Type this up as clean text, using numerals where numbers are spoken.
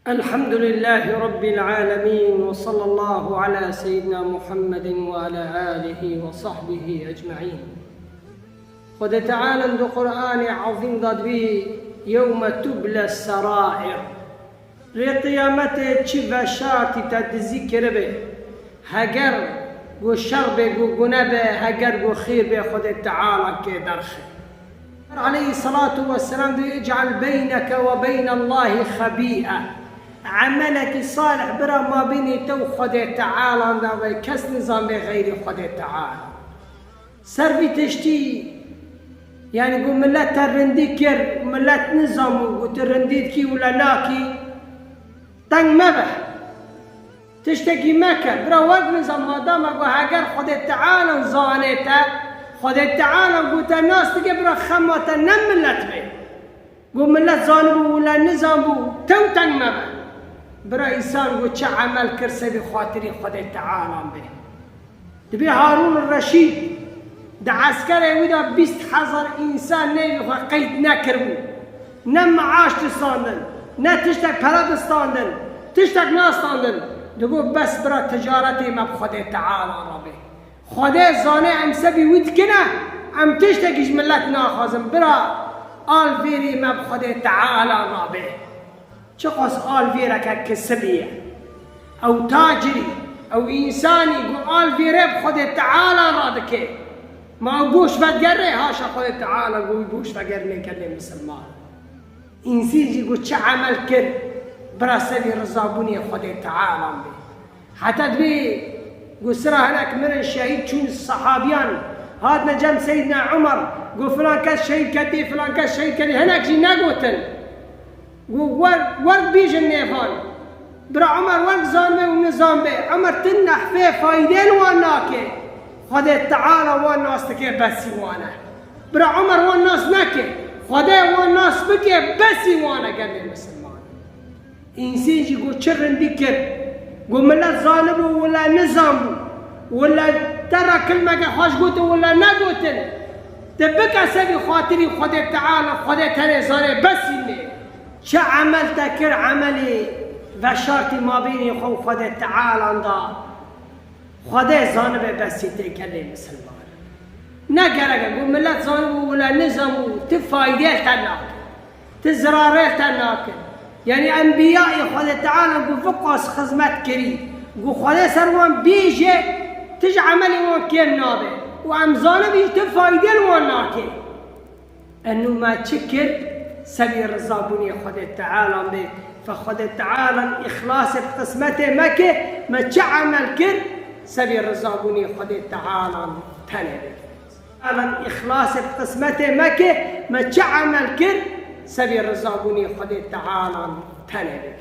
الحمد لله رب العالمين، وصلى الله على سيدنا محمد وعلى آله وصحبه أجمعين. خد تعالى دو قرآن عظيم ضد به يوم تبلى السرائر ري قيامته چی وشاتی تذکر به هگر گو شر به گو گناه به هگر گو خیر به خود تعالى که درخه عليه الصلاة والسلام اجعل بينك وبين الله خبيئة عملك صالح برا ما بيني تو خود تعالى دا كس نظام غير خود تعالى سر في تشتي يعني قو ملت ترندي كر ملت نظام وترنديد كي ولا لاكي تنگ مبه تشتكي مكر برا وقت نظام ما دام قو هاگر خود تعالى زانيته خود تعالى قلت الناس تقبر خموة نم ملت بي قو ملت زانبو ولا نظام بو تو تنگ مبه برا إنسان قو چه عمل كرسي بخاطري خود تعالى به تبي هارون الرشيد ده عسكر ودا 20,000 إنسان نيبي قيد نكربو نم معاش تستاندن نه تشتك پلا تستاندن تشتك ناستاندن دقو بس برا تجارتي ما بخود تعالى ربي خدا زانه ام سبي ود کنه ام تشتكيش ملت ناخازم برا آل فيري ما بخود تعالى ربي چقاس آل فيرك كسبيه او تاجري او انساني قو آل فيري بخود تعالى رادكي ما بوش فدقره هاشا خود تعالى قو بوش فقرني كلم مسلمان انسيجي قو چه عمل كر برا سبي رزابوني خود تعالى بي حتى تبي قو سرا هناك من الشهيد شون الصحابيان هاد نجم سيدنا عمر قو فلان كاس شهيد كدي فلان كاس شهيد كدي هناك جي ناقوتن قو ورق بيج النيفان برا عمر ورق زانبه ونظام به عمر تنح فيه فايدين واناكي خود تعالى والناس تكي بسي وانا برا عمر والناس نكي خدا والناس بكي بسي وانا قال المسلمان انسيجي قو شرن ديكر قو ملت ظالمو ولا نظامو ولا ترى كلمة خوش قوتو ولا نقوتن تبكى سبي خاطري خدا تعالى خدا تري زاري بسي لي شا عمل تكر عملي وشارتي ما بيني خو خدا تعالى دا خدا زانبه بسي تكلم مسلمان نقرأ قو ملت ظالمو ولا نظامو تفايدة تناك تزرارة تناك يعني أنبياء خدا تعالى قو فقاس خزمت كري قو خدا سروان بيجي تج عملي وان كين نابه وعم ظالم تفايدة وان ناكي أنه ما تشكر سبي رزابوني خدا تعالى به فخدا تعالى إخلاص بقسمته مكي ما تعمل كر سبي رزابوني خدا تعالى تنبه على إخلاص بقسمته مكة ما تعمل كر سبي رزابوني خد تعالى تنبه